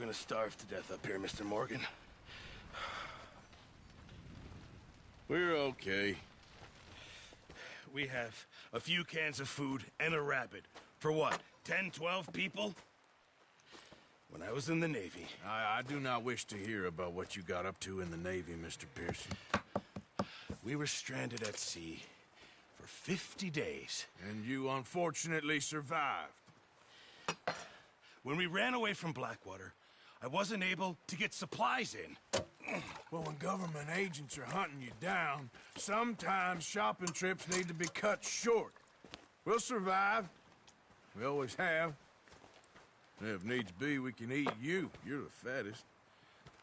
gonna starve to death up here, Mr. Morgan. We're okay. We have a few cans of food and a rabbit. For what, 10, 12 people? When I was in the Navy... I do not wish to hear about what you got up to in the Navy, Mr. Pearson. We were stranded at sea for 50 days. And you unfortunately survived. When we ran away from Blackwater, I wasn't able to get supplies in. Well, when government agents are hunting you down, sometimes shopping trips need to be cut short. We'll survive. We always have. And if needs be, we can eat you. You're the fattest.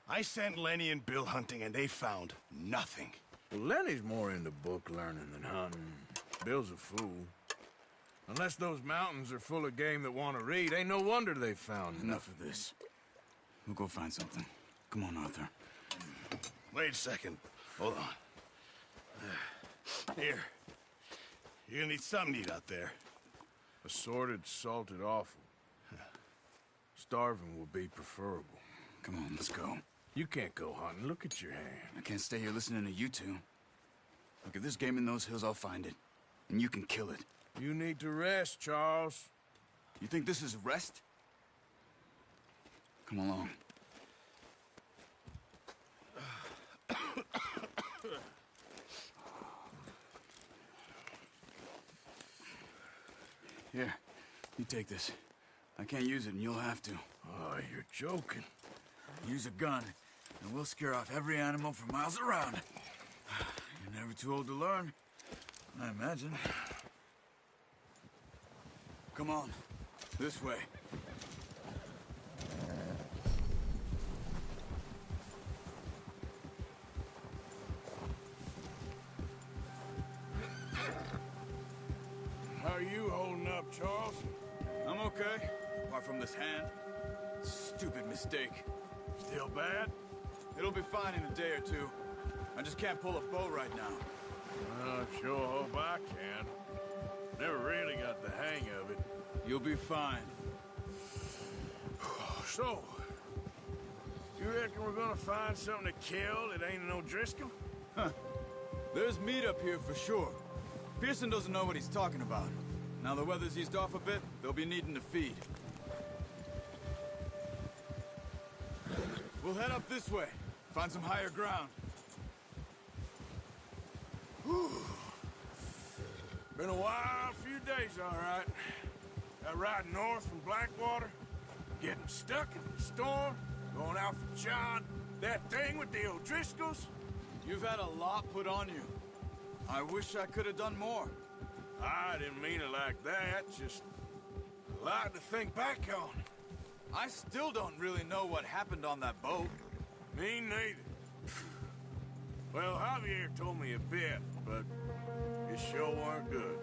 I sent Lenny and Bill hunting, and they found nothing. Well, Lenny's more into book learning than hunting. Bill's a fool. Unless those mountains are full of game that want to read, ain't no wonder they found Enough of this. We'll go find something. Come on, Arthur. Wait a second. Hold on. Here. You're gonna need something to eat out there. Assorted, salted offal. Starving will be preferable. Come on, let's go. You can't go hunting. Look at your hand. I can't stay here listening to you two. Look, if there's game in those hills, I'll find it. And you can kill it. You need to rest, Charles. You think this is rest? Come along. Here, you take this. I can't use it, and you'll have to. Oh, you're joking. Use a gun, and we'll scare off every animal for miles around. You're never too old to learn, I imagine. Come on, this way. How are you holding up, Charles? I'm okay, apart from this hand. Stupid mistake. Still bad? It'll be fine in a day or two. I just can't pull a bow right now. I sure hope I can. Never really got the hang of it. You'll be fine. So, you reckon we're gonna find something to kill that ain't no Driscoll? Huh. There's meat up here for sure. Pearson doesn't know what he's talking about. Now the weather's eased off a bit, they'll be needing to feed. We'll head up this way. Find some higher ground. Whew. Been a wild few days, all right. That ride north from Blackwater, getting stuck in the storm, going out for John, that thing with the O'Driscolls. You've had a lot put on you. I wish I could have done more. I didn't mean it like that, just a lot to think back on. I still don't really know what happened on that boat. Me neither. Well, Javier told me a bit, but it sure weren't good.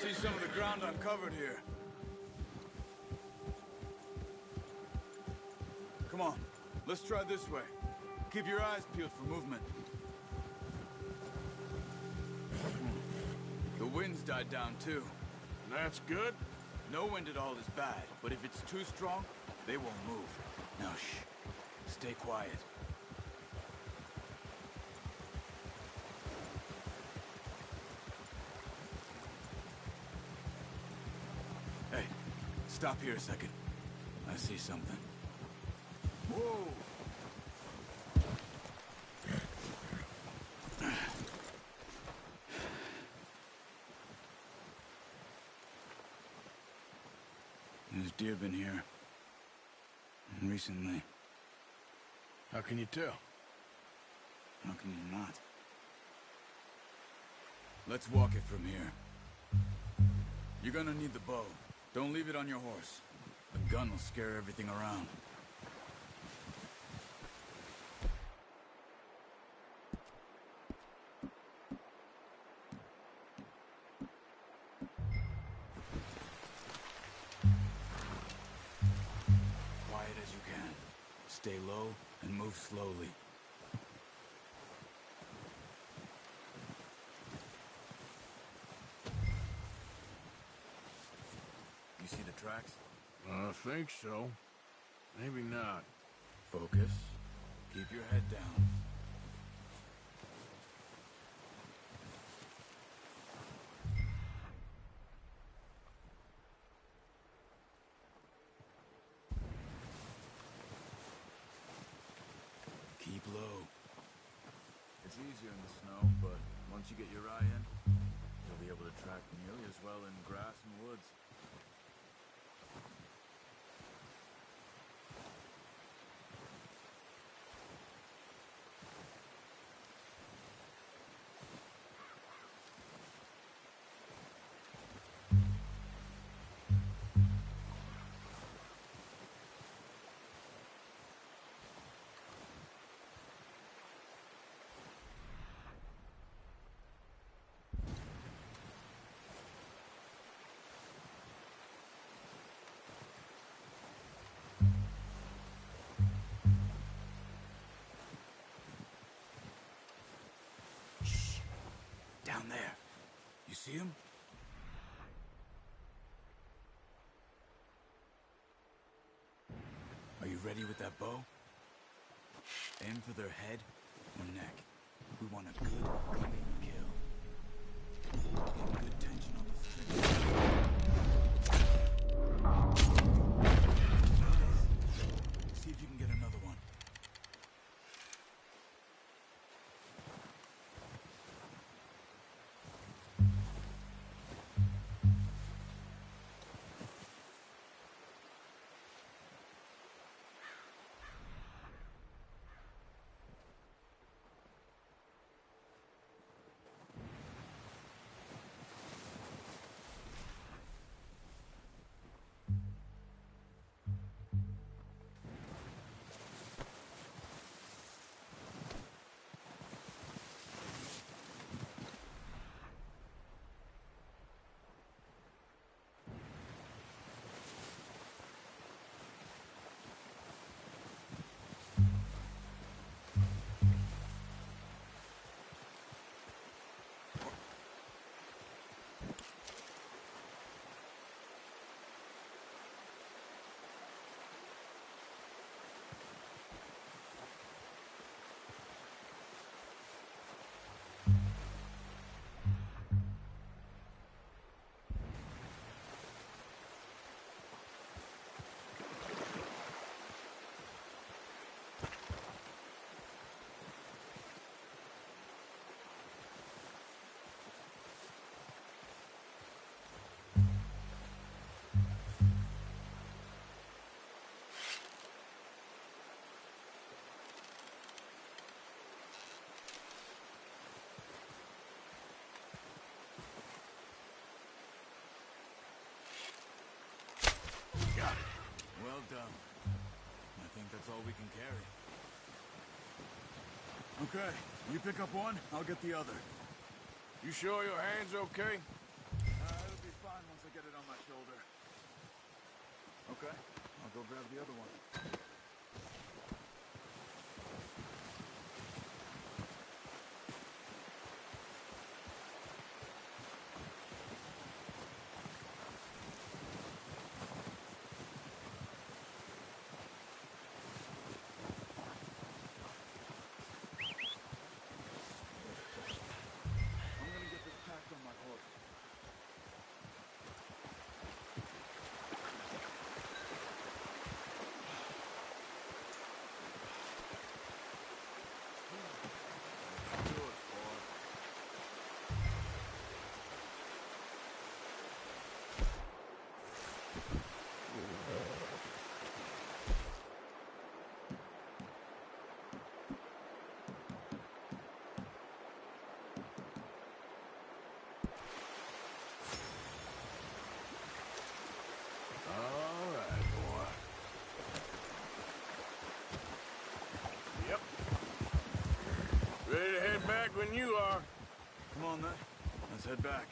See some of the ground uncovered here. Come on, let's try this way. Keep your eyes peeled for movement. The wind's died down too. That's good. No wind at all is bad, but if it's too strong, they won't move. Now shh, stay quiet. Hey, stop here a second. I see something. Whoa! There's deer been here. And recently. How can you tell? How can you not? Let's walk it from here. You're gonna need the bow. Don't leave it on your horse. The gun will scare everything around. Quiet as you can. Stay low and move slowly. You see the tracks? I think so. Maybe not. Focus. Keep your head down. Keep low. It's easier in the snow, but once you get your eye in, you'll be able to track nearly as well in grass and woods. Down there. You see him? Are you ready with that bow? Aim for their head or neck. We want a good, clean kill. Get good tension on the string. Nice. See if you can get another one. Well done. I think that's all we can carry. Okay, you pick up one, I'll get the other. You sure your hand's okay? It'll be fine once I get it on my shoulder. Okay, I'll go grab the other one. I'm gonna get this packed on my horse. back when you are. Come on, then. Let's head back.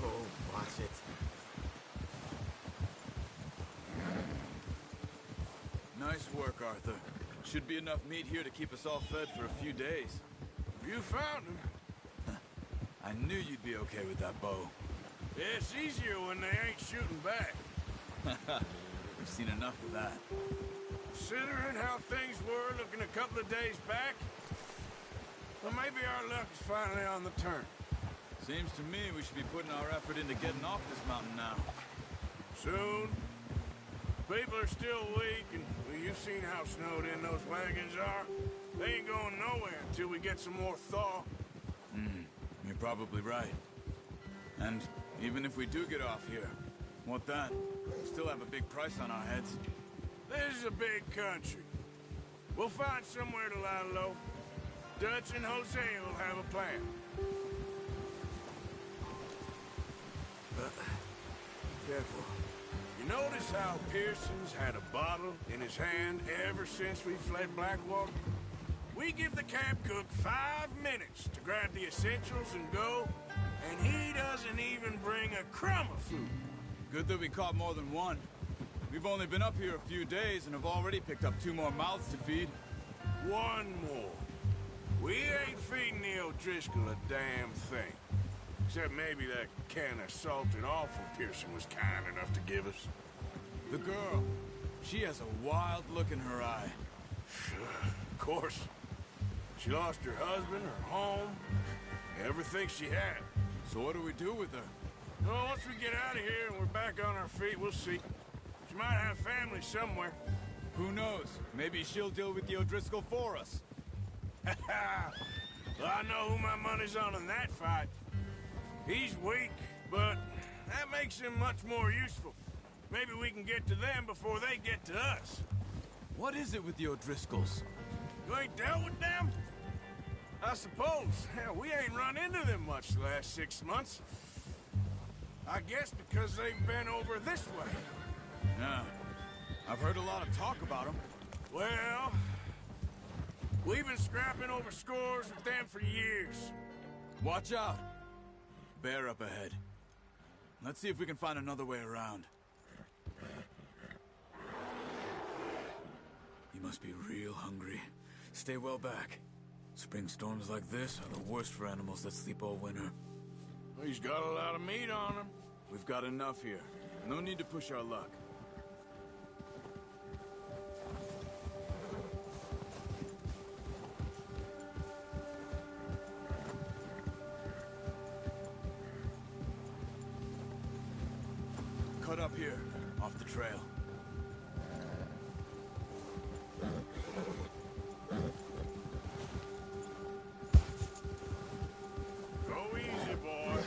Oh, watch it. Nice work, Arthur. Should be enough meat here to keep us all fed for a few days. You found him. I knew you'd be okay with that bow. Yeah, it's easier when they ain't shooting back. We've seen enough of that. Considering how things were looking a couple of days back, well, maybe our luck is finally on the turn. Seems to me we should be putting our effort into getting off this mountain now. Soon. People are still weak, and well, you've seen how snowed in those wagons are. They ain't going nowhere until we get some more thaw. You're probably right. And even if we do get off here, what then? We still have a big price on our heads. This is a big country. We'll find somewhere to lie low. Dutch and Jose will have a plan. Careful. You notice how Pearson's had a bottle in his hand ever since we fled Blackwater? We give the camp cook 5 minutes to grab the essentials and go, and he doesn't even bring a crumb of food. Good that we caught more than one. We've only been up here a few days and have already picked up 2 more mouths to feed. 1 more. We ain't feeding the O'Driscoll a damn thing. Except maybe that can of salted offal Pearson was kind enough to give us. The girl, she has a wild look in her eye. Of course. She lost her husband, her home, everything she had. So what do we do with her? Well, once we get out of here and we're back on our feet, we'll see. She might have family somewhere. Who knows? Maybe she'll deal with the O'Driscoll for us. Well, I know who my money's on in that fight. He's weak, but that makes him much more useful. Maybe we can get to them before they get to us. What is it with the O'Driscolls? You ain't dealt with them? I suppose. Hell, we ain't run into them much the last 6 months. I guess because they've been over this way. Yeah. I've heard a lot of talk about them. Well, we've been scrapping over scores with them for years. Watch out. Bear up ahead. Let's see if we can find another way around. You must be real hungry. Stay well back. Spring storms like this are the worst for animals that sleep all winter. He's got a lot of meat on him. We've got enough here. No need to push our luck. Cut up here, off the trail. Go easy, boy.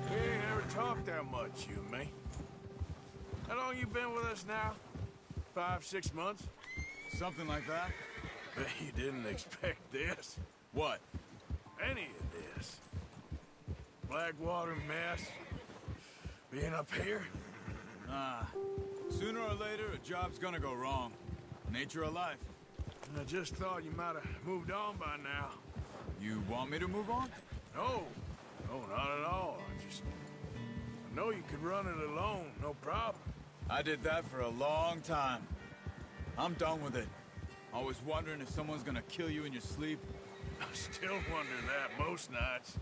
We ain't ever talked that much, you and me. How long you been with us now? 5, 6 months? Something like that? Bet you didn't expect this. What? Any of this. Blackwater mess. Being up here. Sooner or later, a job's gonna go wrong. Nature of life. I just thought you might have moved on by now. You want me to move on? No. No, not at all. I know you could run it alone, no problem. I did that for a long time. I'm done with it. Always wondering if someone's gonna kill you in your sleep. I still wonder that most nights.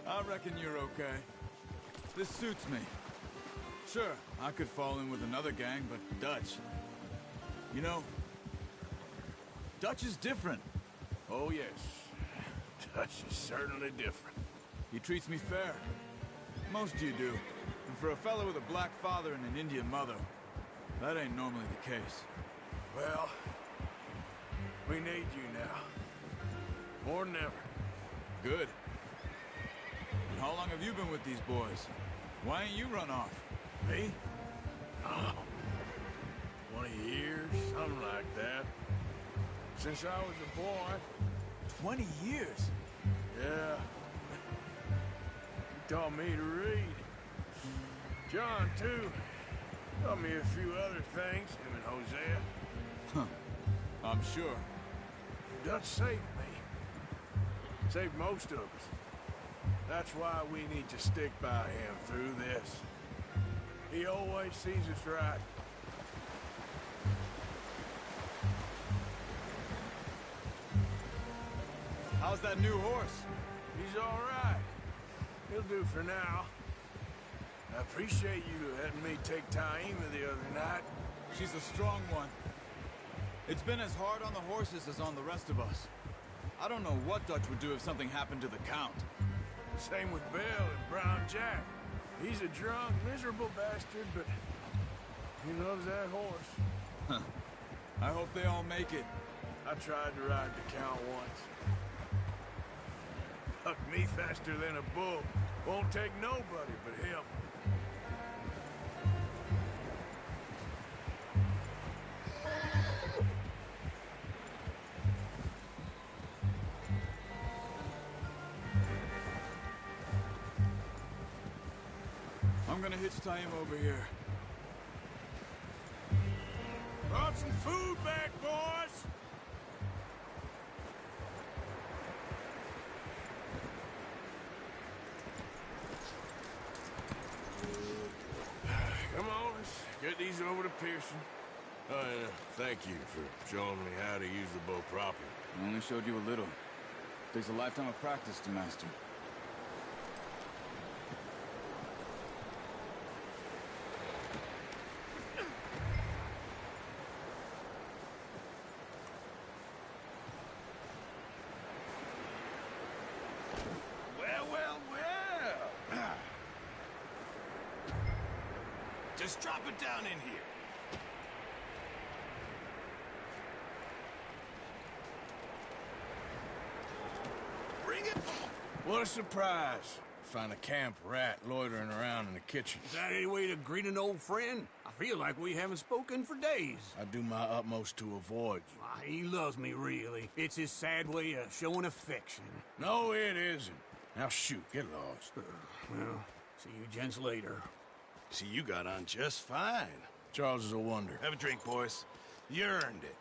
I reckon you're okay. This suits me. Sure, I could fall in with another gang, but Dutch... You know, Dutch is different. Oh, yes. Dutch is certainly different. He treats me fair. Most you do. And for a fellow with a black father and an Indian mother, that ain't normally the case. Well, we need you now. More than ever. Good. And how long have you been with these boys? Why ain't you run off? Me? Oh, 20 years, something like that. Since I was a boy. 20 years? Yeah. He taught me to read. John, too. Taught me a few other things, him and Hosea. Huh. I'm sure. Dutch saved me. Saved most of us. That's why we need to stick by him through this. He always sees us right. How's that new horse? He's all right. He'll do for now. I appreciate you letting me take Taima the other night. She's a strong one. It's been as hard on the horses as on the rest of us. I don't know what Dutch would do if something happened to the Count. Same with Bill and Brown Jack. He's a drunk, miserable bastard, but he loves that horse. Huh. I hope they all make it. I tried to ride the Count once. Hucked me faster than a bull. Won't take nobody but him. I'm gonna hitch Taima over here. Brought some food back, boys! Come on, let's get these over to Pearson. Oh, and thank you for showing me how to use the bow properly. I only showed you a little. Takes a lifetime of practice to master. Well. Just drop it down in here. Bring it. What a surprise. Find a camp rat loitering around in the kitchen. Is that any way to greet an old friend? I feel like we haven't spoken for days. I do my utmost to avoid you. Why, he loves me, really. It's his sad way of showing affection. No, it isn't. Now shoot, get lost. Well, see you gents later. See, you got on just fine. Charles is a wonder. Have a drink, boys. You earned it.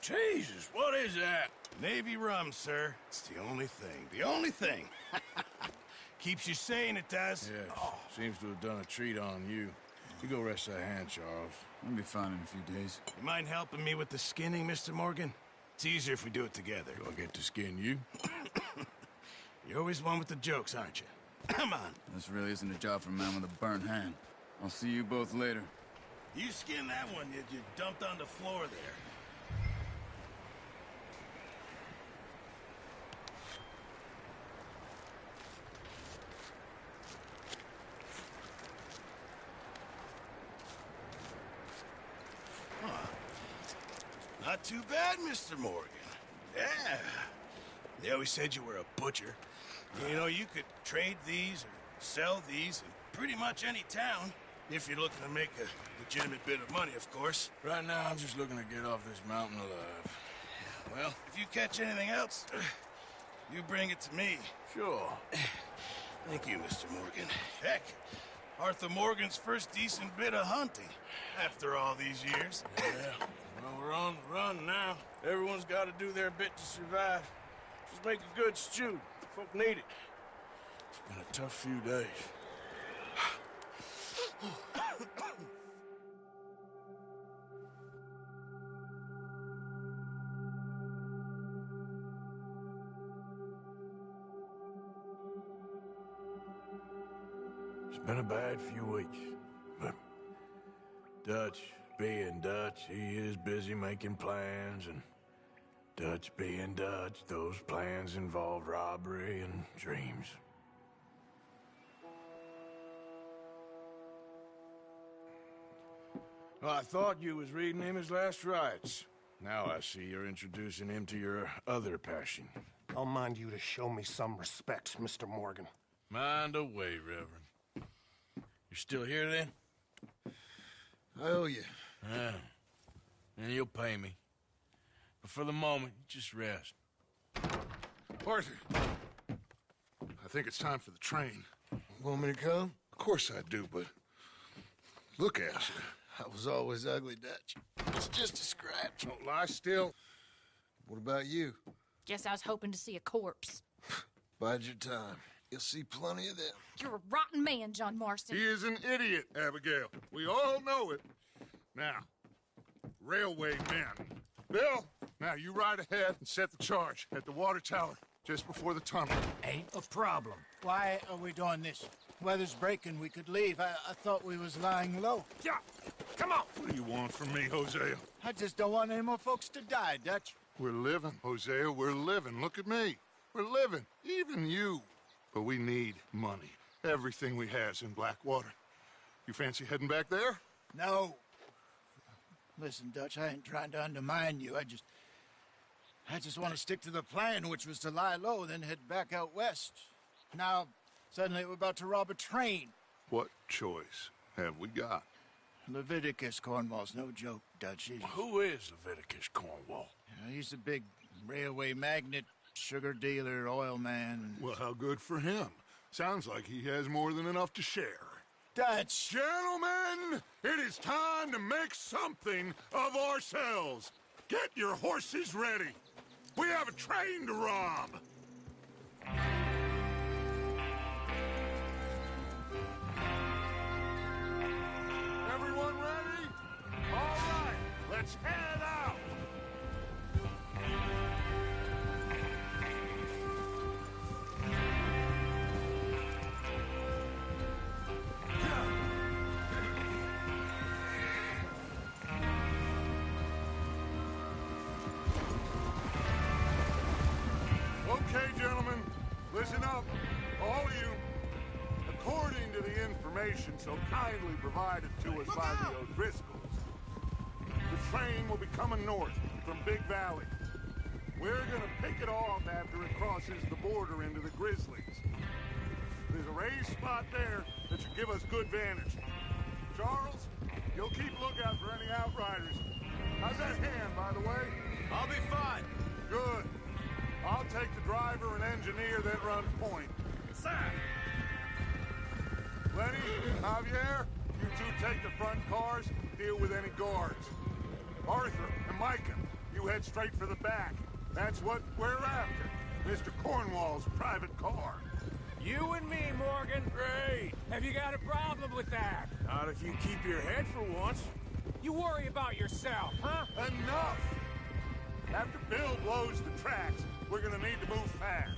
Jesus, what is that? Navy rum, sir. It's the only thing. The only thing. Keeps you sane, it does. Yes, seems to have done a treat on you. You go rest that hand, Charles. I'll be fine in a few days. You mind helping me with the skinning, Mr. Morgan? It's easier if we do it together. Do I get to skin you? You're always one with the jokes, aren't you? Come on. This really isn't a job for a man with a burnt hand. I'll see you both later. You skinned that one you dumped on the floor there. Not too bad, Mr. Morgan. Yeah. They always said you were a butcher. You know, you could trade these or sell these in pretty much any town, if you're looking to make a legitimate bit of money, of course. Right now, I'm just looking to get off this mountain alive. Well, if you catch anything else, you bring it to me. Sure. Thank you, Mr. Morgan. Heck, Arthur Morgan's first decent bit of hunting after all these years. Yeah. Well, we're on the run now. Everyone's got to do their bit to survive. Just make a good stew. Folk need it. It's been a tough few days. It's been a bad few weeks, but Dutch being Dutch, he is busy making plans, and Dutch being Dutch, those plans involve robbery and dreams. Well, I thought you was reading him his last rites. Now I see you're introducing him to your other passion. I'll mind you to show me some respect, Mr. Morgan. Mind away, Reverend. You're still here, then? I owe you. Yeah. And you'll pay me. But for the moment, just rest. Arthur, I think it's time for the train. Want me to come? Of course I do, but look at you. I was always ugly, Dutch. It's just a scratch. Don't lie still. What about you? Guess I was hoping to see a corpse. Bide your time. You'll see plenty of them. You're a rotten man, John Marston. He is an idiot, Abigail. We all know it. Now, railway men. Bill, now you ride ahead and set the charge at the water tower just before the tunnel. Ain't a problem. Why are we doing this? Weather's breaking. We could leave. I thought we was lying low. Yeah, come on. What do you want from me, Hosea? I just don't want any more folks to die, Dutch. We're living, Hosea. We're living. Look at me. We're living. Even you. But we need money. Everything we has in Blackwater. You fancy heading back there? No. Listen, Dutch, I ain't trying to undermine you. I just want to stick to the plan, which was to lie low, then head back out west. Now, suddenly we're about to rob a train. What choice have we got? Leviticus Cornwall's no joke, Dutch. Who is Leviticus Cornwall? He's a big railway magnate, sugar dealer, oil man. Well, how good for him. Sounds like he has more than enough to share. Dutch! Gentlemen, it is time to make something of ourselves. Get your horses ready. We have a train to rob. Everyone ready? All right, let's head out. Okay, gentlemen, listen up, all of you. According to the information so kindly provided to us by the O'Driscolls, the train will be coming north from Big Valley. We're gonna pick it off after it crosses the border into the Grizzlies. There's a raised spot there that should give us good vantage. Charles, you'll keep lookout for any outriders. How's that hand, by the way? I'll be fine. Good. I'll take the driver and engineer that run point. Sir! Lenny, Javier, you two take the front cars, deal with any guards. Arthur and Micah, you head straight for the back. That's what we're after. Mr. Cornwall's private car. You and me, Morgan. Great. Have you got a problem with that? Not if you keep your head for once. You worry about yourself, huh? Enough! After Bill blows the tracks, we're gonna need to move fast.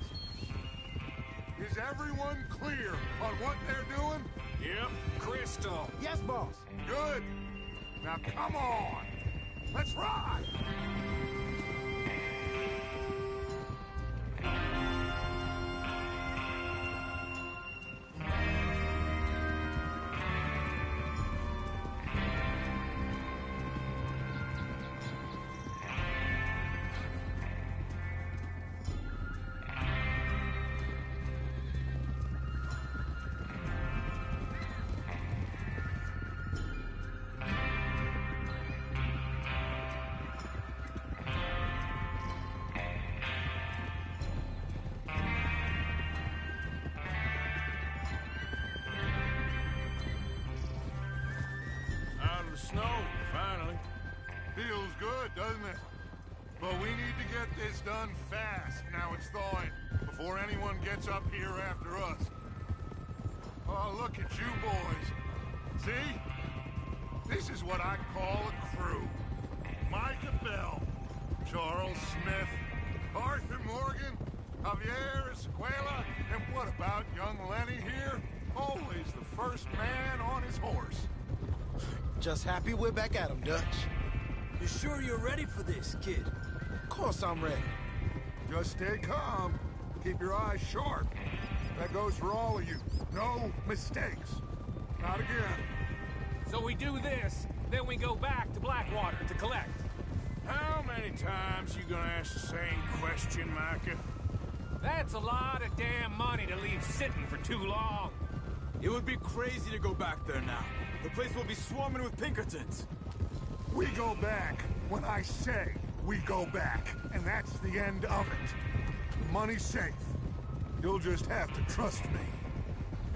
Is everyone clear on what they're doing? Yep. Crystal. Yes, boss. Good. Now come on. Let's ride. Snow, finally. Feels good, doesn't it? But we need to get this done fast, now it's thawing, before anyone gets up here after us. Oh, look at you boys. See? This is what I call a crew. Micah Bell, Charles Smith, Arthur Morgan, Javier Escuela, and what about young Lenny here? Always the first man on his horse. Just happy we're back at 'em, Dutch. You sure you're ready for this, kid? Of course I'm ready. Just stay calm. Keep your eyes sharp. That goes for all of you. No mistakes. Not again. So we do this, then we go back to Blackwater to collect. How many times you gonna ask the same question, Micah? That's a lot of damn money to leave sitting for too long. It would be crazy to go back there now. The place will be swarming with Pinkertons. We go back when I say we go back, and that's the end of it. money's safe. You'll just have to trust me.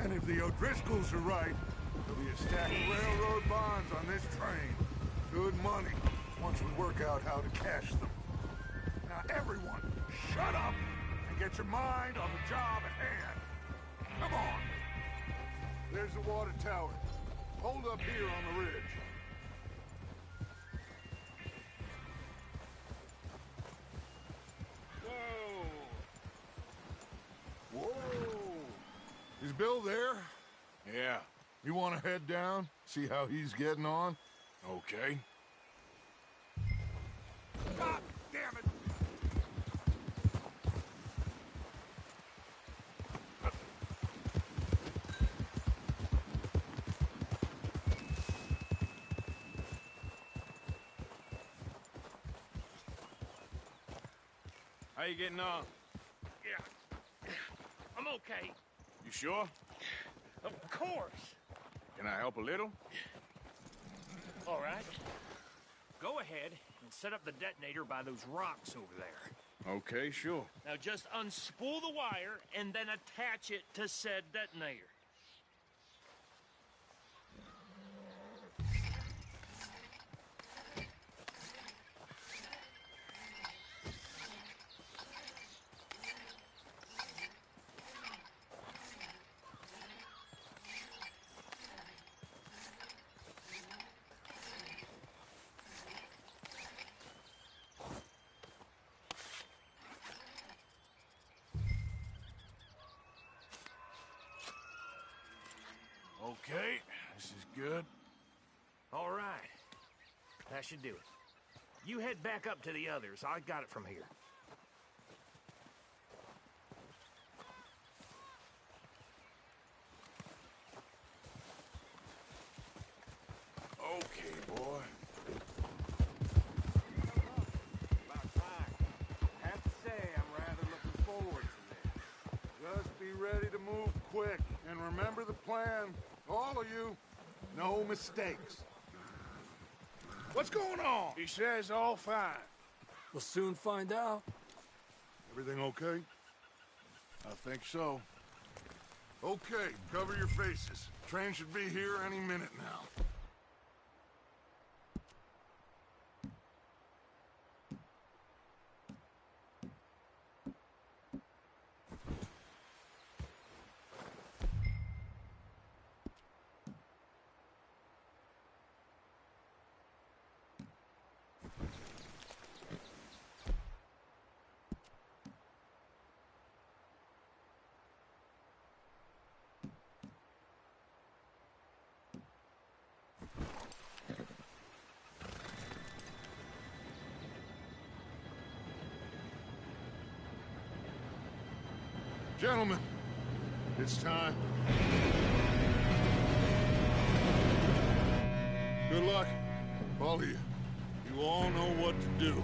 And if the O'Driscolls are right, there'll be a stack of railroad bonds on this train. Good money, once we work out how to cash them. Now everyone, shut up and get your mind on the job at hand. Come on. There's the water tower. Hold up here on the ridge. Whoa! Is Bill there? Yeah. You want to head down? See how he's getting on? Okay. God damn it! How you getting on? Yeah. I'm okay. You sure? Of course. Can I help a little? All right. Go ahead and set up the detonator by those rocks over there. Okay, sure. Now just unspool the wire and then attach it to said detonator. Okay, this is good. All right. That should do it. You head back up to the others. I got it from here. Okay, boy. About time. I have to say, I'm rather looking forward to this. Just be ready to move quick, and remember the plan. All of you, no mistakes. What's going on? He says all fine. We'll soon find out. Everything okay? I think so. Okay, cover your faces. Train should be here any minute now. Gentlemen, it's time. Good luck, all of you. You all know what to do.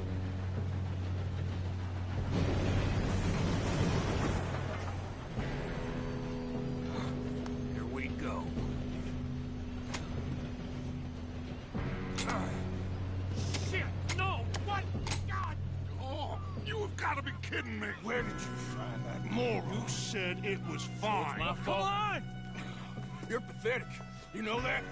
Here we go. Shit! No! What? God! Oh, you have got to be kidding me. Where did you find that moron? You said it was fine. My fault. Come on! You're pathetic. You know that?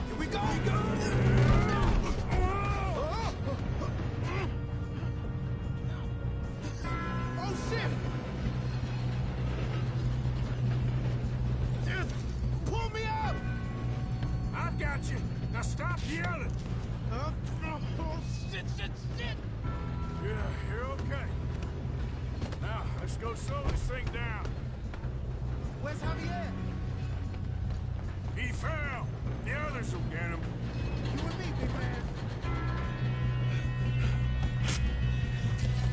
Here we go! Oh, shit! Pull me up! I've got you. Now stop yelling. Oh, shit! Yeah, you're okay. Now, let's go slow this thing down. Where's Javier? He fell. The others will get him. You and me, big man.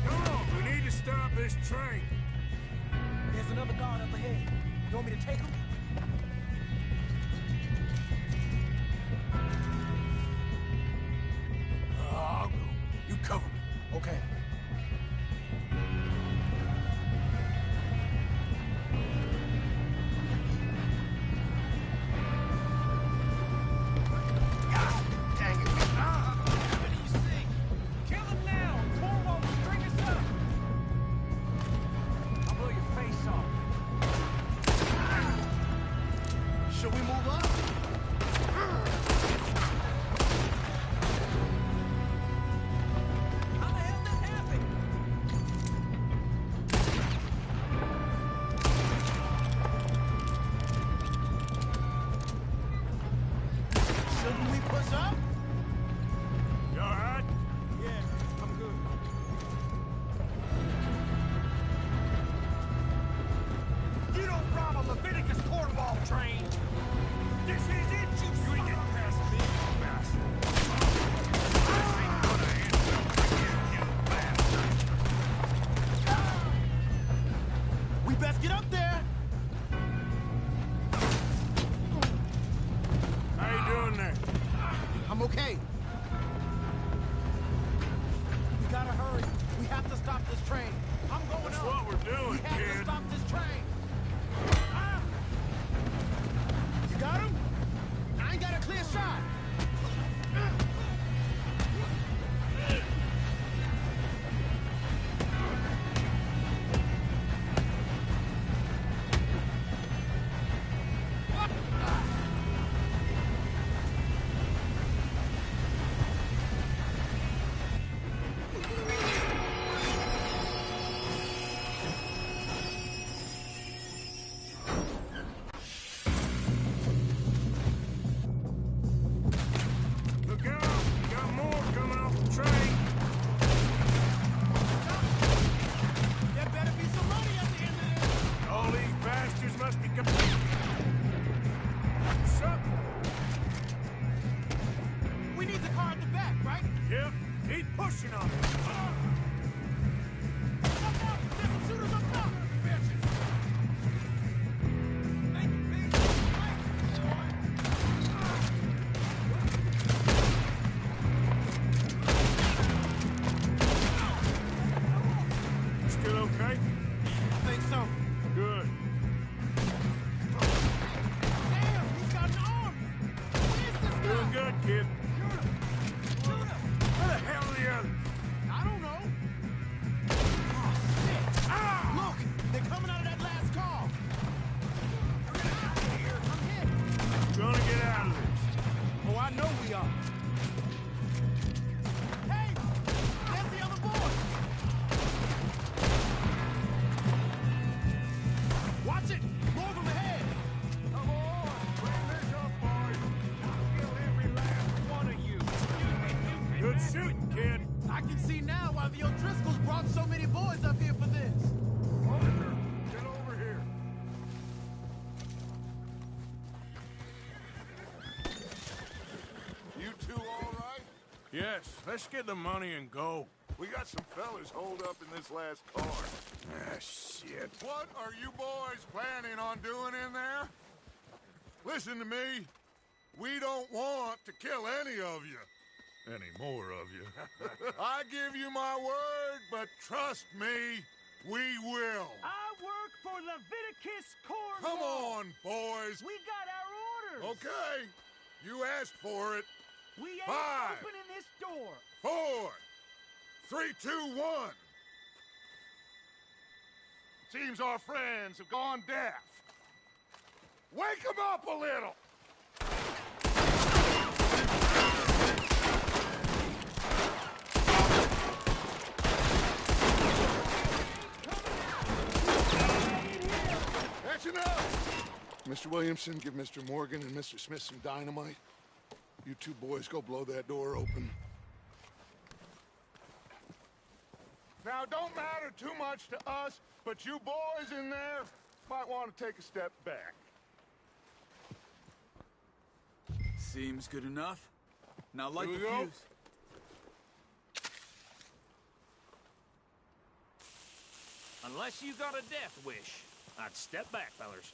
Come on, we need to stop this train. There's another guard up ahead. You want me to take him? I'll go. You cover me. Okay. train. This is it, you ain't getting past me, you bastard. This ain't gonna end well for you bastard. We best get up there. How you doing there? I'm okay. We gotta hurry. We have to stop this train. I'm going That's up. what we're doing, We have kid. to stop this train. Ah! You got him? I ain't got a clear shot. Look out! We got more coming off the train. There better be some money at the end of this. All these bastards must be complete. What's up? We need the car at the back, right? Yep. Keep pushing on it. Look out! There's some shooters up top. Still okay? I think so. Good. Damn, he's got an arm. Where's this guy? Doing good, kid. Where the hell are the others? I don't know. Oh, shit. Ah! Look, they're coming out of that last car. We're gonna get out of here. I'm hit. We're gonna get out of this. Oh, I know we are. Hey, there's the other boy. Watch it. More of them ahead. Come on, bring this up, boys. I'll kill every last one of you. Good shooting, kid. I can see now why the O'Driscolls brought so many boys up here for this. Arthur, get over here. You two all right? Yes, let's get the money and go. We got some fellas holed up in this last car. Ah, shit. What are you boys planning on doing in there? Listen to me. We don't want to kill any of you. Any more of you? I give you my word, but trust me, we will. I work for Leviticus Corps. Come on, boys. We got our orders. Okay, you asked for it. We ain't 5, opening this door. 4, 3, 2, 1. Seems our friends have gone deaf. Wake them up a little. That's enough. Mr. Williamson, give Mr. Morgan and Mr. Smith some dynamite. You two boys go blow that door open. Now, don't matter too much to us, but you boys in there might want to take a step back. Seems good enough. Now light Here the we go. fuse. Unless you got a death wish, I'd step back, fellers.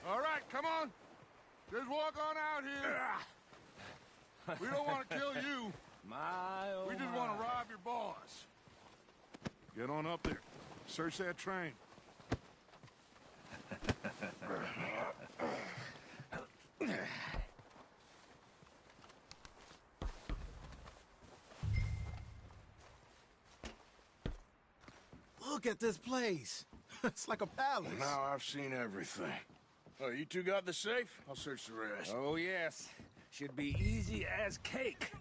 All right, come on. Just walk on out here. We don't want to kill you. We just want to rob your boss. Get on up there. Search that train. Look at this place. It's like a palace. Now I've seen everything. Oh, you two got the safe? I'll search the rest. Oh, yes. Should be easy as cake.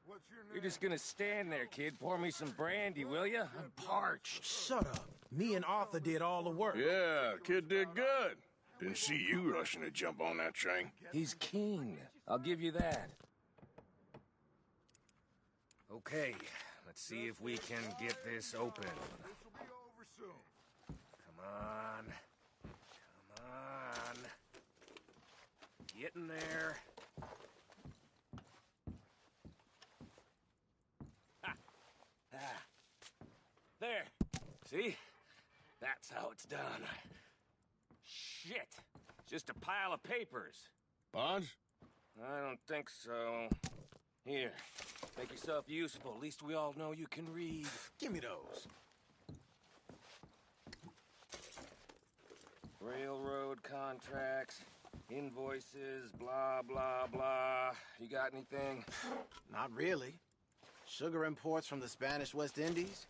What's your name? You're just gonna stand there, kid. Pour me some brandy, will ya? I'm parched. Shut up. Me and Arthur did all the work. Yeah, kid did good. Didn't see you rushing to jump on that train. He's keen. I'll give you that. Okay, let's see if we can get this open. This'll be over soon. Come on. Come on. Get in there. Ha! Ah. There. See? That's how it's done. Shit. Just a pile of papers. Bonds? I don't think so. Here. Make yourself useful. At least we all know you can read. Give me those. Railroad contracts, invoices, blah, blah, blah. You got anything? Not really. Sugar imports from the Spanish West Indies.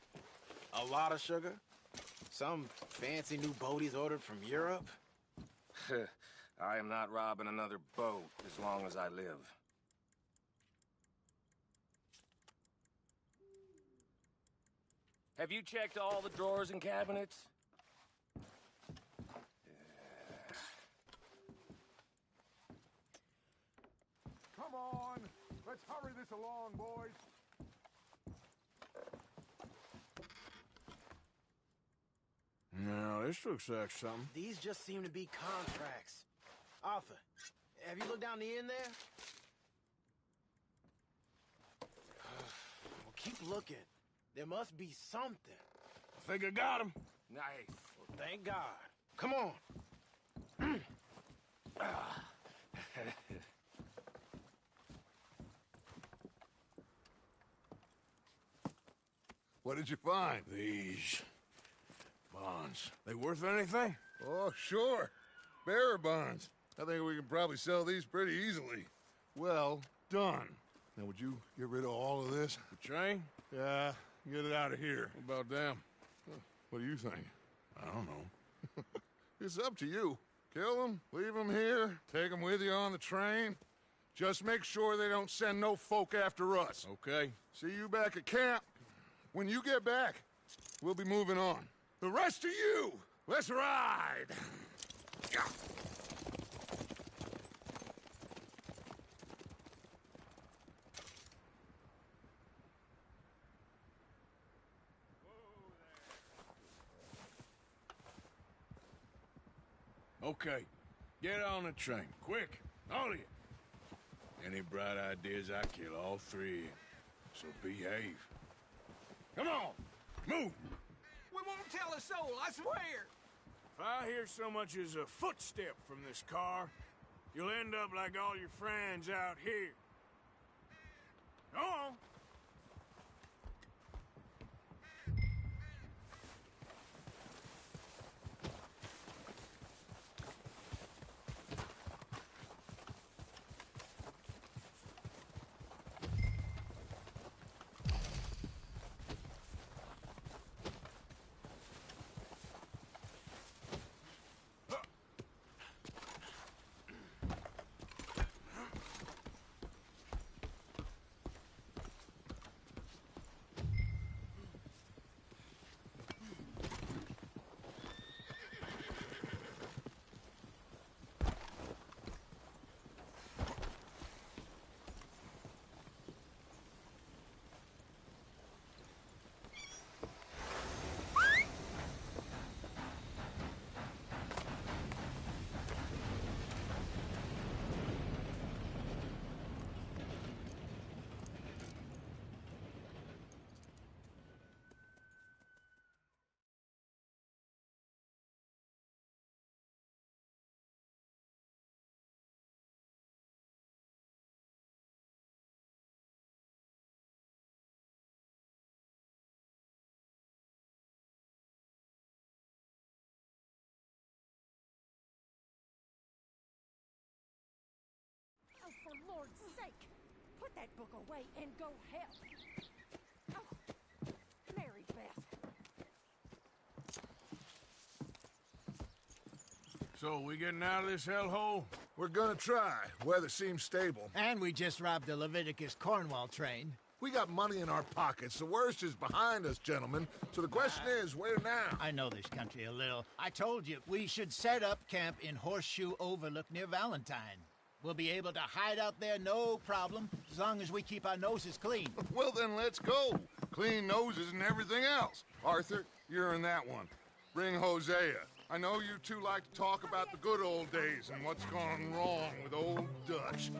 A lot of sugar. Some fancy new boat he's ordered from Europe. I am not robbing another boat as long as I live. Have you checked all the drawers and cabinets? Come on. Let's hurry this along, boys. No, this looks like something. These just seem to be contracts. Arthur, have you looked down the end there? Well, keep looking. There must be something. I think I got him. Nice. Well, thank God. Come on. What did you find? These bonds. They worth anything? Oh, sure. Bearer bonds. I think we can probably sell these pretty easily. Well done. Now, would you get rid of all of this? The train? Yeah, get it out of here. What about them? What do you think? I don't know. It's up to you. Kill them, leave them here, take them with you on the train. Just make sure they don't send no folk after us. Okay. See you back at camp. When you get back, we'll be moving on. The rest of you, let's ride! Okay. Get on the train. Quick. All of you. Any bright ideas, I kill all three of you. So behave. Come on! Move! We won't tell a soul, I swear! If I hear so much as a footstep from this car, you'll end up like all your friends out here. Go on! Oh, for Lord's sake, put that book away and go help. Oh, Mary Beth. So, we getting out of this hellhole? We're gonna try. Weather seems stable. And we just robbed the Leviticus Cornwall train. We got money in our pockets. The worst is behind us, gentlemen. So the question is, where now? I know this country a little. I told you, we should set up camp in Horseshoe Overlook near Valentine. We'll be able to hide out there no problem, as long as we keep our noses clean. Well, then let's go. Clean noses and everything else. Arthur, you're in that one. Bring Hosea. I know you two like to talk about the good old days and what's gone wrong with old Dutch.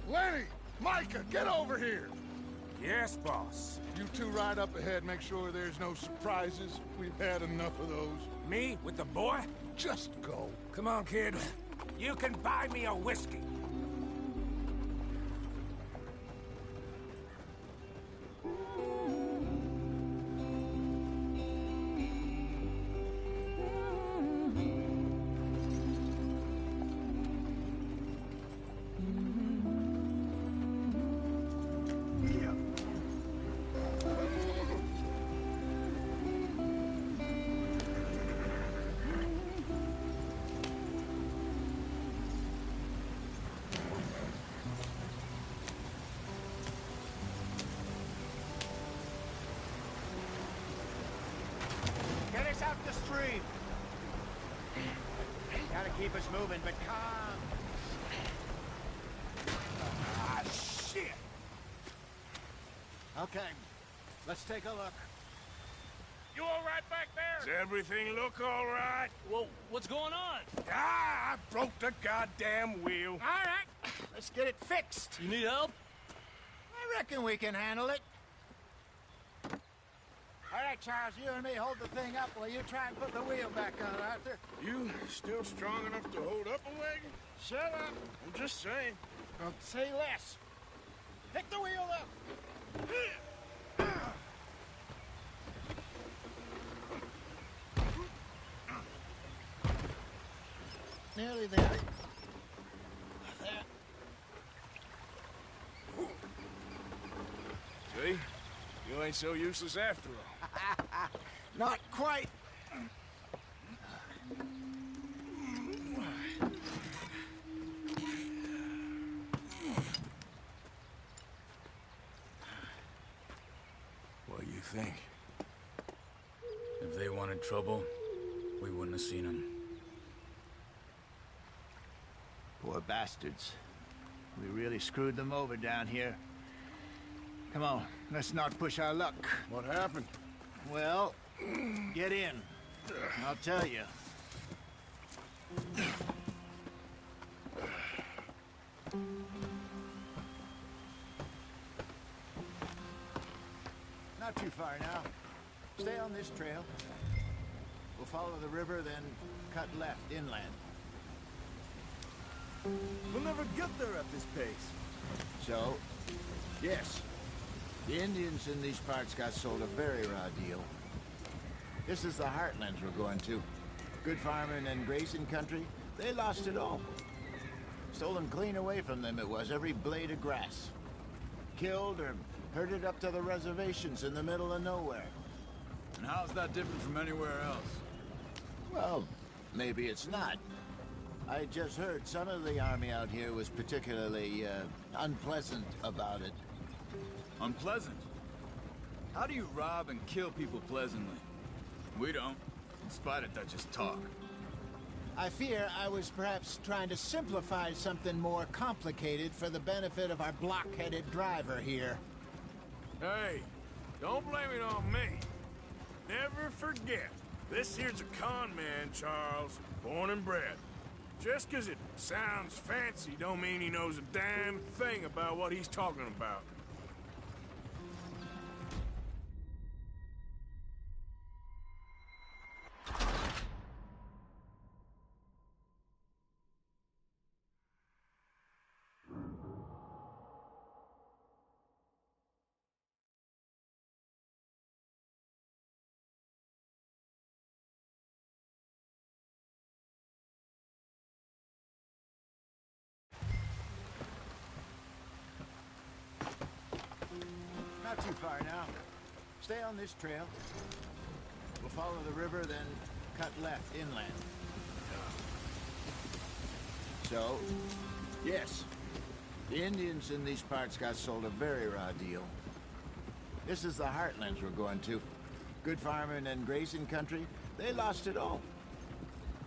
Lenny! Micah, get over here! Yes, boss. You two ride up ahead, make sure there's no surprises. We've had enough of those. Me with the boy? Just go. Come on, kid. You can buy me a whiskey. Get us out the stream. Gotta keep us moving, but calm. Ah, shit! Okay, let's take a look. You all right back there? Does everything look all right? Well, what's going on? Ah, I broke the goddamn wheel. All right, let's get it fixed. You need help? I reckon we can handle it. All right, Charles, you and me hold the thing up while you try and put the wheel back on, Arthur. You still strong enough to hold up a wagon? Shut up. I'm just saying. Don't say less. Pick the wheel up. Nearly there. There. See? You ain't so useless after all. Not quite. What do you think? If they wanted trouble, we wouldn't have seen them. Poor bastards. We really screwed them over down here. Come on, let's not push our luck. What happened? Well, get in. I'll tell you. Not too far now. Stay on this trail. We'll follow the river, then cut left inland. We'll never get there at this pace. So, yes. The Indians in these parts got sold a very raw deal. This is the heartlands we're going to. Good farming and grazing country, they lost it all. Stolen clean away from them it was, every blade of grass. Killed or herded up to the reservations in the middle of nowhere. And how's that different from anywhere else? Well, maybe it's not. I just heard some of the army out here was particularly, unpleasant about it. Unpleasant? How do you rob and kill people pleasantly? We don't, in spite of Dutch's talk. I fear I was perhaps trying to simplify something more complicated for the benefit of our block-headed driver here. Hey, don't blame it on me. Never forget, This here's a con man, Charles, born and bred. Just 'cause it sounds fancy don't mean he knows a damn thing about what he's talking about. Not too far now. Stay on this trail. We'll follow the river, then cut left inland. So, yes, the Indians in these parts got sold a very raw deal. This is the heartlands we're going to. Good farming and grazing country, they lost it all.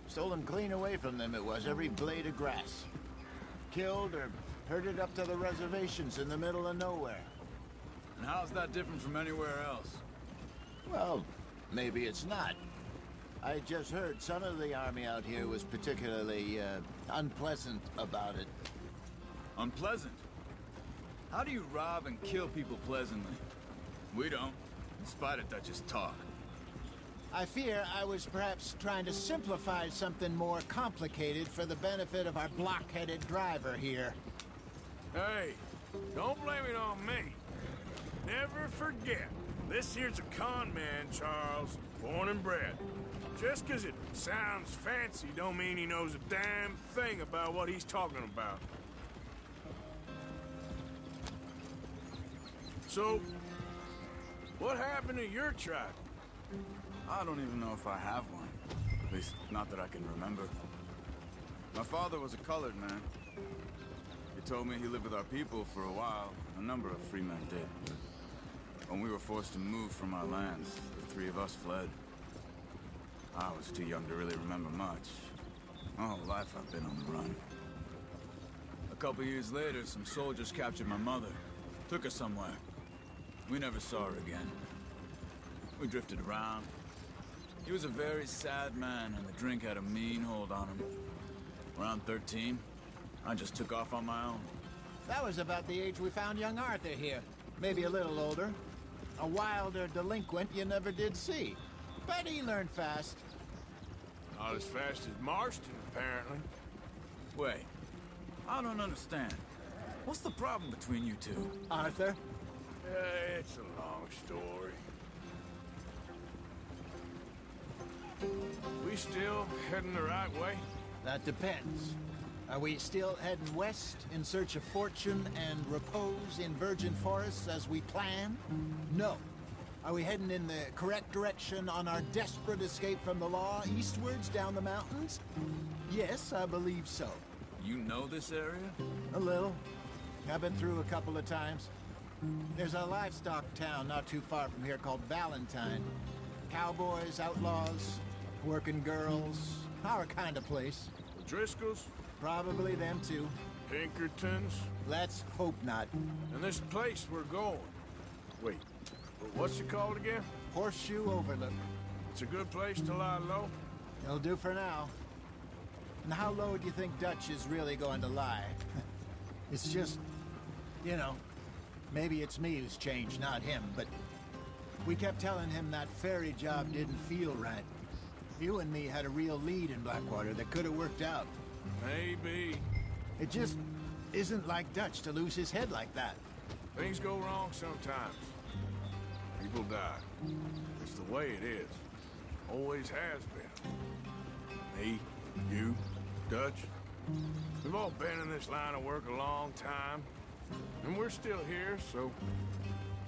Stolen clean away from them it was, every blade of grass. Killed or herded up to the reservations in the middle of nowhere. And how's that different from anywhere else? Well, maybe it's not. I just heard some of the army out here was particularly, unpleasant about it. Unpleasant? How do you rob and kill people pleasantly? We don't, in spite of Dutch's talk. I fear I was perhaps trying to simplify something more complicated for the benefit of our block-headed driver here. Hey, don't blame it on me. Never forget, this here's a con man, Charles, born and bred. Just 'cause it sounds fancy don't mean he knows a damn thing about what he's talking about. So, what happened to your tribe? I don't even know if I have one. At least, not that I can remember. My father was a colored man. He told me he lived with our people for a while. A number of free men did. When we were forced to move from our lands, the three of us fled. I was too young to really remember much. My whole life I've been on the run. A couple years later, some soldiers captured my mother. Took her somewhere. We never saw her again. We drifted around. He was a very sad man, and the drink had a mean hold on him. Around 13, I just took off on my own. That was about the age we found young Arthur here. Maybe a little older. A wilder delinquent you never did see. But he learned fast. Not as fast as Marston, apparently. Wait, I don't understand. What's the problem between you two? Arthur? It's a long story. We still heading the right way? That depends. Are we still heading west in search of fortune and repose in virgin forests as we planned? No. Are we heading in the correct direction on our desperate escape from the law eastwards down the mountains? Yes, I believe so. You know this area? A little. I've been through a couple of times. There's a livestock town not too far from here called Valentine. Cowboys, outlaws, working girls, our kind of place. The Driscolls? Probably them too. Pinkertons? Let's hope not. And this place we're going. Wait, what's it called again? Horseshoe Overlook. It's a good place to lie low? It'll do for now. And how low do you think Dutch is really going to lie? It's just, you know, maybe it's me who's changed, not him, but we kept telling him that ferry job didn't feel right. You and me had a real lead in Blackwater that could have worked out. Maybe. It just isn't like Dutch to lose his head like that. Things go wrong sometimes. People die. It's the way it is. Always has been. Me, you, Dutch. We've all been in this line of work a long time. And we're still here, so...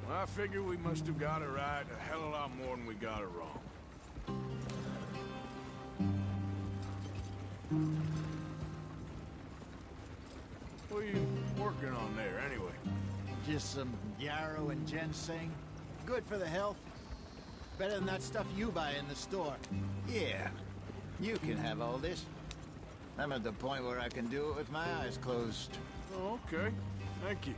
well, I figure we must have got it right a hell of a lot more than we got it wrong. What are you working on there, anyway? Just some yarrow and ginseng. Good for the health. Better than that stuff you buy in the store. Yeah, you can have all this. I'm at the point where I can do it with my eyes closed. Oh, okay. Thank you.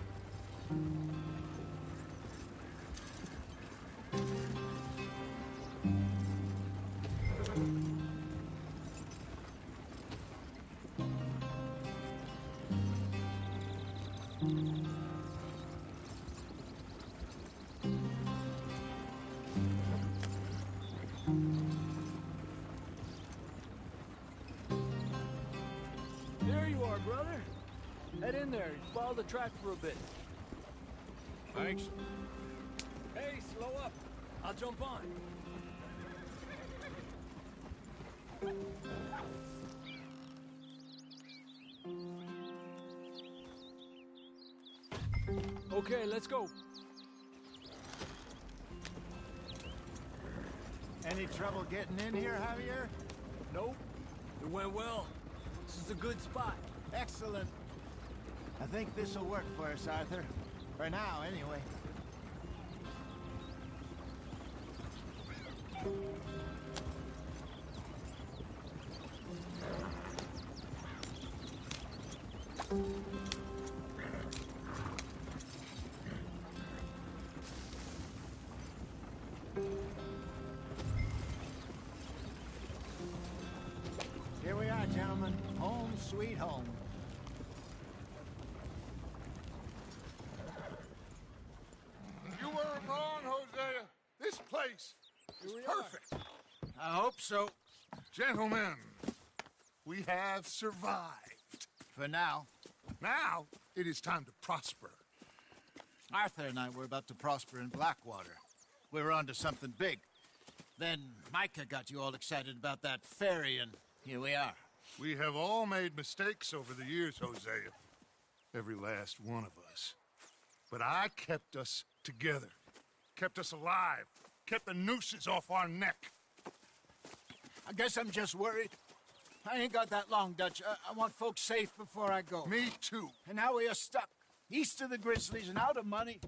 Head in there, follow the track for a bit. Thanks. Hey, slow up. I'll jump on. Okay, let's go. Any trouble getting in here, Javier? Nope. It went well. This is a good spot. Excellent. I think this'll work for us, Arthur. For now, anyway. Here we are, gentlemen. Home sweet home. You weren't wrong, Hosea. This place is perfect. I hope so. Gentlemen, we have survived. For now. Now, it is time to prosper. Arthur and I were about to prosper in Blackwater. We were onto something big. Then Micah got you all excited about that ferry, and here we are. We have all made mistakes over the years, Hosea. Every last one of us. But I kept us together. Kept us alive. Kept the nooses off our neck. I guess I'm just worried. I ain't got that long, Dutch. I want folks safe before I go. Me too. And now we are stuck. East of the Grizzlies and out of money.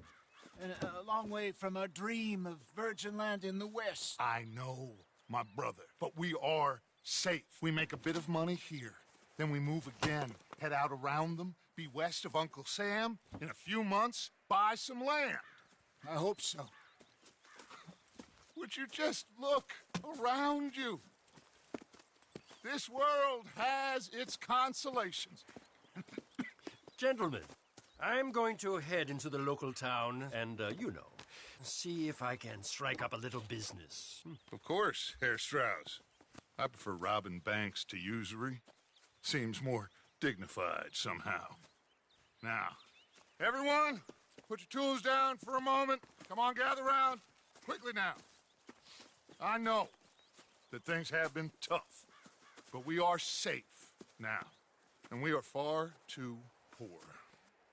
And a long way from our dream of virgin land in the west. I know, my brother. But we are safe. We make a bit of money here. Then we move again. Head out around them. Be west of Uncle Sam. In a few months, buy some land. I hope so. Would you just look around you? This world has its consolations. Gentlemen, I'm going to head into the local town and, see if I can strike up a little business. Of course, Herr Strauss. I prefer robbing banks to usury. Seems more dignified somehow. Now, everyone, put your tools down for a moment. Come on, gather round. Quickly now. I know that things have been tough, but we are safe now, and we are far too poor.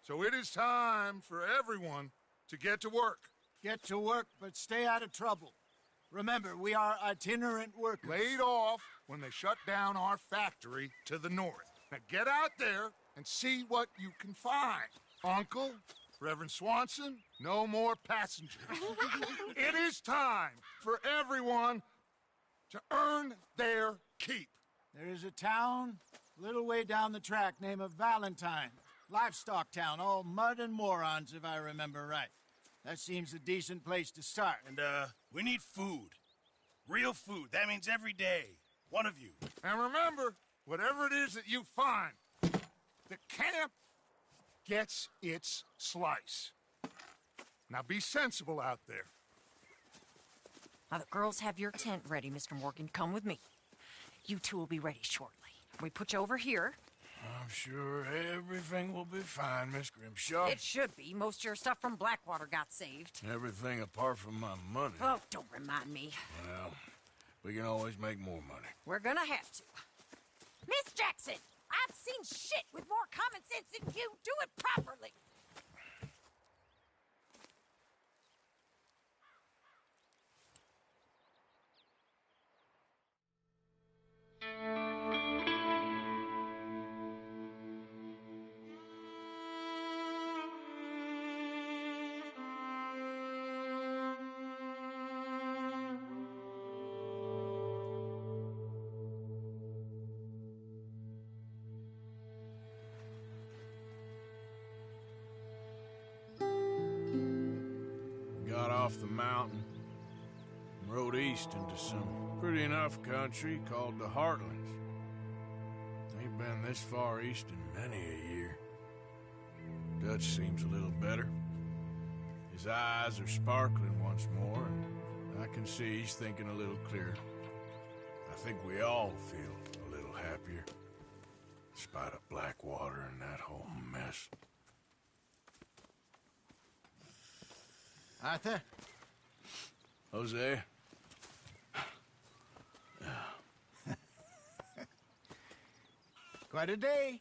So it is time for everyone to get to work. Get to work, but stay out of trouble. Remember, we are itinerant workers. Laid off when they shut down our factory to the north. Now get out there and see what you can find. Uncle, Reverend Swanson, no more passengers. It is time for everyone to earn their keep. There is a town a little way down the track named Valentine. Livestock town, all mud and morons, if I remember right. That seems a decent place to start. And, we need food. Real food. That means every day. One of you. And remember, whatever it is that you find, the camp gets its slice. Now be sensible out there. Now, the girls have your tent ready, Mr. Morgan. Come with me. You two will be ready shortly. We put you over here. I'm sure everything will be fine, Miss Grimshaw. It should be. Most of your stuff from Blackwater got saved. Everything apart from my money. Oh, don't remind me. Well, we can always make more money. We're gonna have to. Miss Jackson, I've seen shit with more common sense than you. Do it properly. Got off the mountain and rode east into some pretty enough country called the Heartlands. Ain't been this far east in many a year. Dutch seems a little better. His eyes are sparkling once more, and I can see he's thinking a little clearer. I think we all feel a little happier. spite of Blackwater and that whole mess. Arthur? Jose? Quite a day.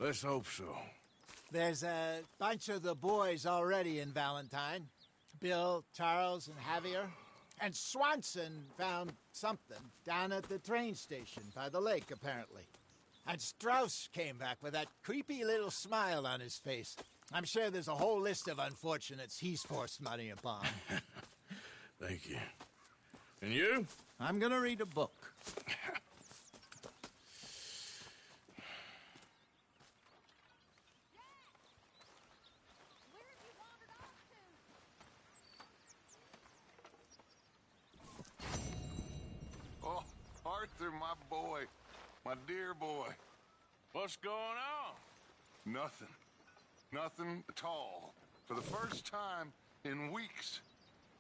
Let's hope so. There's a bunch of the boys already in Valentine. Bill, Charles, and Javier. And Swanson found something down at the train station by the lake, apparently. And Strauss came back with that creepy little smile on his face. I'm sure there's a whole list of unfortunates he's forced money upon. Thank you. And you? I'm gonna read a book. Oh, Arthur, my boy. My dear boy. What's going on? Nothing. Nothing at all. For the first time in weeks,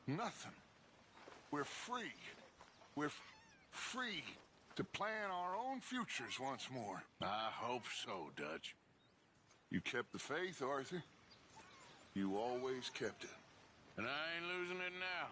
nothing. We're free. We're free to plan our own futures once more. I hope so, Dutch. You kept the faith, Arthur. You always kept it. And I ain't losing it now.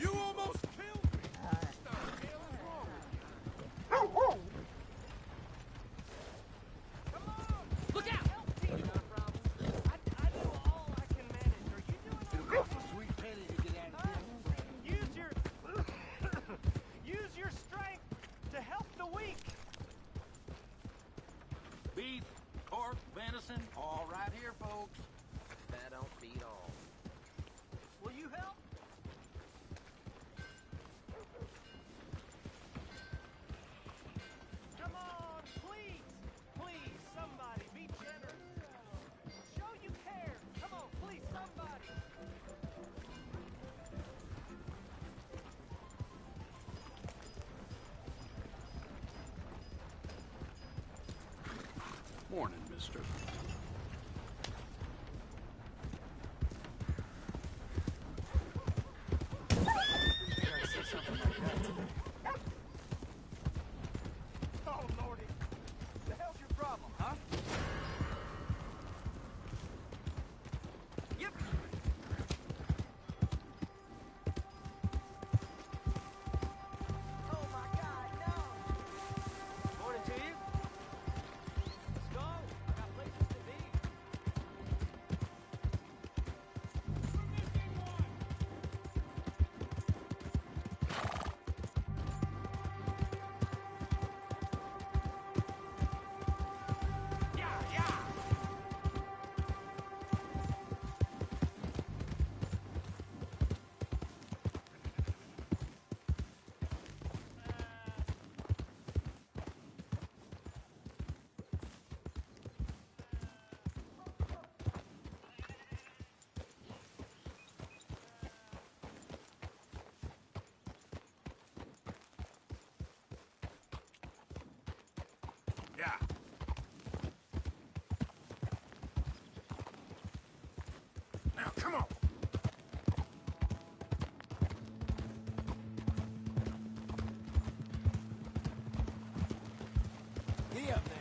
You almost killed me! What the hell is wrong with you? Look out! I do all I can manage. Are you doing all right? It's a sweet penny to get out of here. Use your strength to help the weak. Beef, pork, venison, all right here, folks. That don't beat all. Will you help? Come on, please. Please, somebody, be generous. Show you care. Come on, please, somebody. Morning, mister. Oh, Lordy. The hell's your problem, huh? Yep. Oh, my God, no. Morning to you. Let's go. I got places to be. Yeah, yeah. Yeah. Now, come on. Giddy up there.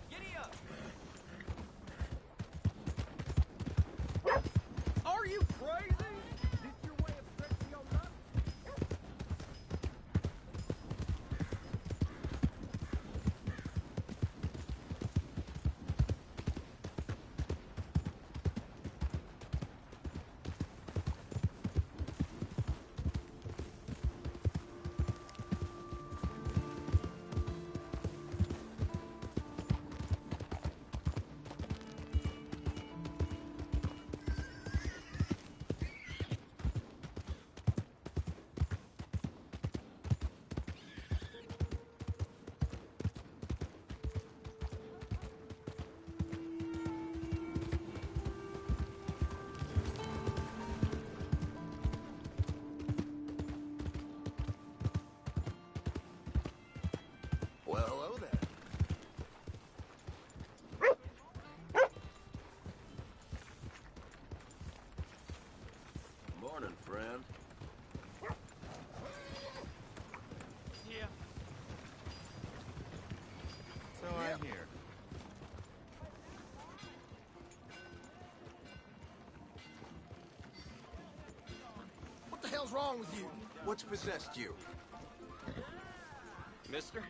Giddy up. Are you crazy? This your way of stretching your nuts? Well, hello there. Morning, friend. Yeah. So I hear. What the hell's wrong with you? What's possessed you? Mister,